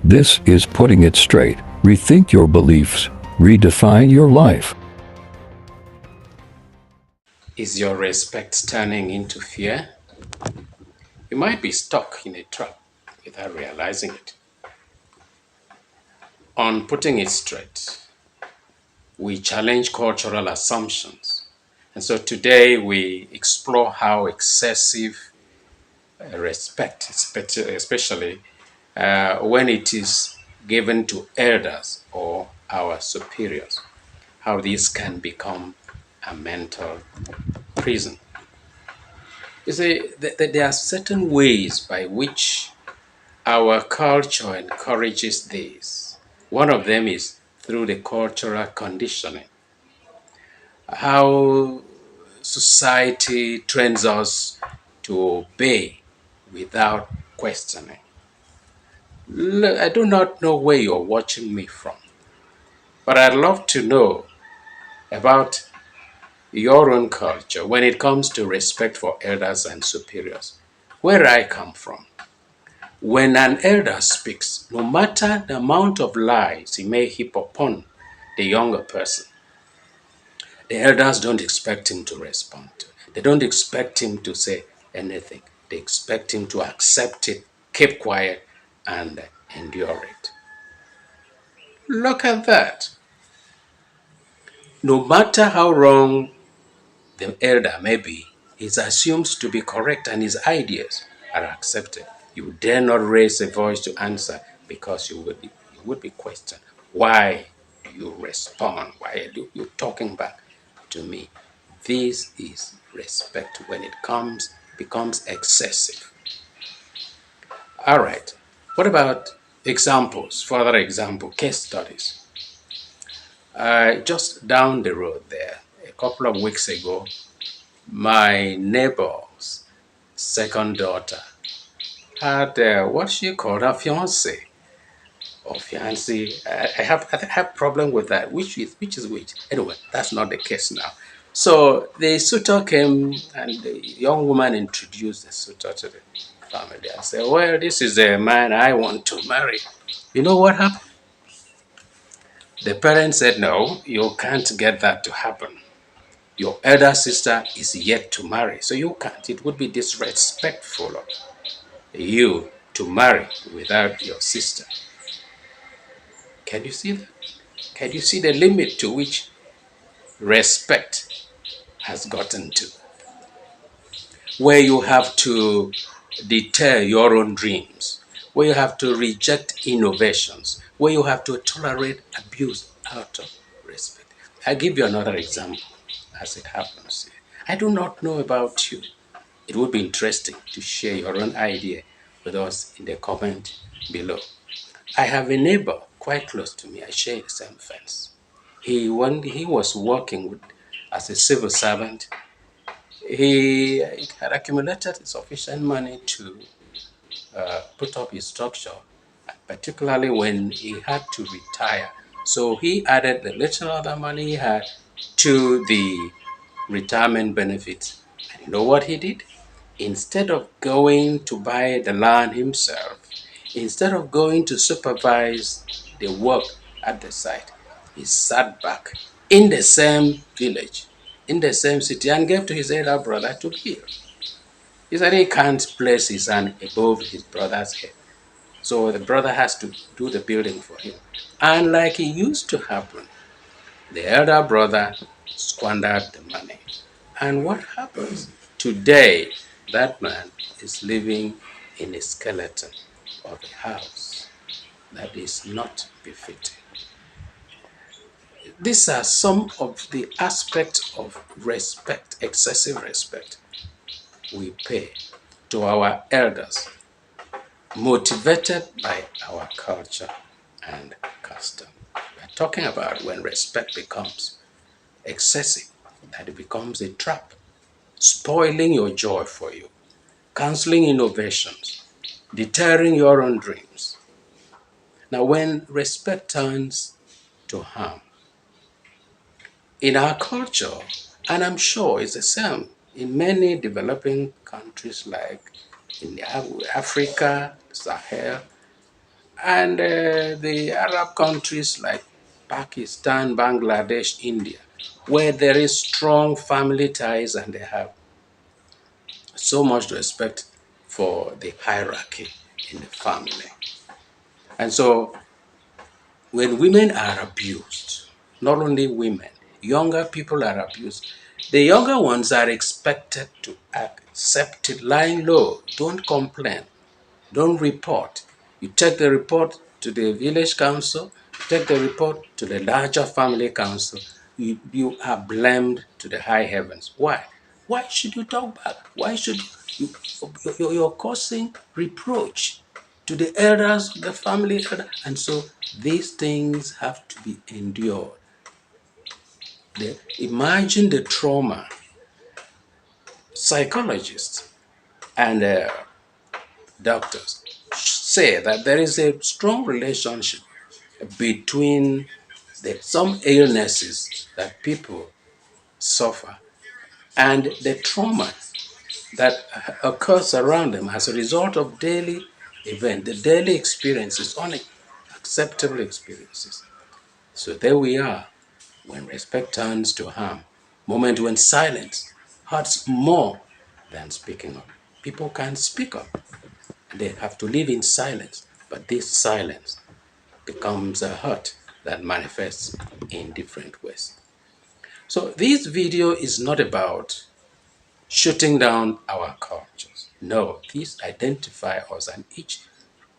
This is Putting It Straight. Rethink your beliefs. Redefine your life. Is your respect turning into fear? You might be stuck in a trap without realizing it. On Putting It Straight, we challenge cultural assumptions. And so today we explore how excessive respect, especially when it is given to elders or our superiors, how this can become a mental prison. You see, there are certain ways by which our culture encourages this. One of them is through the cultural conditioning. How society trains us to obey without questioning. I do not know where you're watching me from, but I'd love to know about your own culture when it comes to respect for elders and superiors. Where I come from, when an elder speaks, no matter the amount of lies he may heap upon the younger person, the elders don't expect him to respond. They don't expect him to say anything. They expect him to accept it, keep quiet, and endure it. Look at that. No matter how wrong the elder may be, he's assumed to be correct and his ideas are accepted. You dare not raise a voice to answer because you would be questioned. Why you respond? Why are you talking back to me? This is respect when it becomes excessive. All right. What about examples? Further example, case studies. Just down the road there, a couple of weeks ago, my neighbor's second daughter had what she called her fiance or fiancé. I have problem with that. Which is which? Anyway, that's not the case now. So the suitor came and the young woman introduced the suitor to the family and said, "Well, this is the man I want to marry." You know what happened? The parents said, "No, you can't get that to happen. Your elder sister is yet to marry, so you can't. It would be disrespectful of you to marry without your sister." Can you see that? Can you see the limit to which respect has gotten to? Where you have to deter your own dreams, where you have to reject innovations, where you have to tolerate abuse out of respect. I'll give you another example as it happens. I do not know about you. It would be interesting to share your own idea with us in the comment below. I have a neighbor quite close to me. I share the same fence. When he was working as a civil servant, he had accumulated sufficient money to put up his structure, particularly when he had to retire. So he added the little other money he had to the retirement benefits. And you know what he did? Instead of going to buy the land himself, instead of going to supervise the work at the site, he sat back in the same village, in the same city, and gave to his elder brother to build. He said he can't place his hand above his brother's head. So the brother has to do the building for him. And like it used to happen, the elder brother squandered the money. And what happens? Today, that man is living in a skeleton of a house that is not befitting. These are some of the aspects of respect, excessive respect we pay to our elders, motivated by our culture and custom. We're talking about when respect becomes excessive, that it becomes a trap, spoiling your joy for you, canceling innovations, deterring your own dreams. Now, when respect turns to harm, in our culture, and I'm sure it's the same in many developing countries like in Africa, Sahel, And the Arab countries like Pakistan, Bangladesh, India, where there is strong family ties and they have so much respect for the hierarchy in the family. And so when women are abused, not only women, younger people are abused, the younger ones are expected to accept it, lying low, don't complain, don't report. You take the report to the village council, take the report to the larger family council, you are blamed to the high heavens. Why? Why should you talk back? Why should you're causing reproach to the elders of the family? And so these things have to be endured. Imagine the trauma. Psychologists and doctors say that there is a strong relationship between some illnesses that people suffer and the trauma that occurs around them as a result of daily event, the daily experiences, unacceptable experiences. So there we are, when respect turns to harm, moment when silence hurts more than speaking up. People can't speak up. They have to live in silence, but this silence becomes a hurt that manifests in different ways. So this video is not about shutting down our cultures. No, these identify us, and each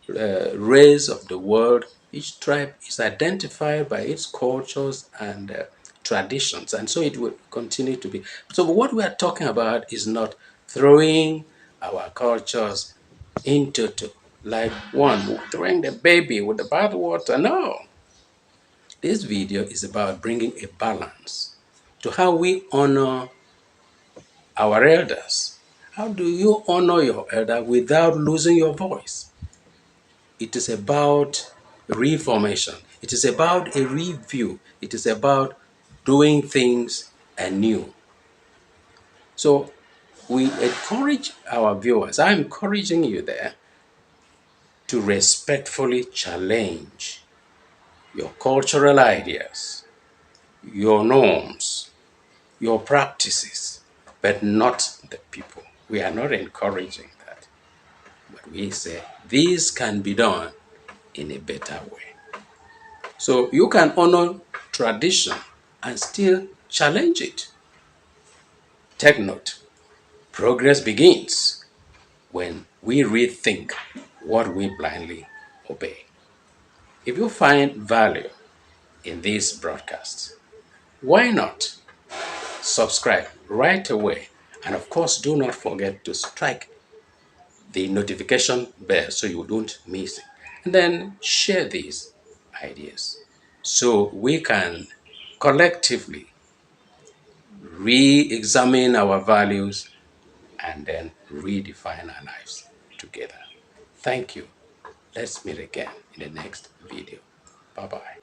race of the world, each tribe is identified by its cultures and traditions, and so it will continue to be. So what we are talking about is not throwing our cultures into like one throwing the baby with the bathwater. No, this video is about bringing a balance to how we honor our elders. How do you honor your elder without losing your voice? It is about reformation. It is about a review. It is about doing things anew. So we encourage our viewers, I'm encouraging you there to respectfully challenge your cultural ideas, your norms, your practices, but not the people. We are not encouraging that. But we say this can be done in a better way. So you can honor tradition and still challenge it. Take note, progress begins when we rethink what we blindly obey. If you find value in this broadcast, why not subscribe right away? And of course, do not forget to strike the notification bell so you don't miss it. And then share these ideas so we can collectively re-examine our values and then redefine our lives together. Thank you. Let's meet again in the next video. Bye-bye.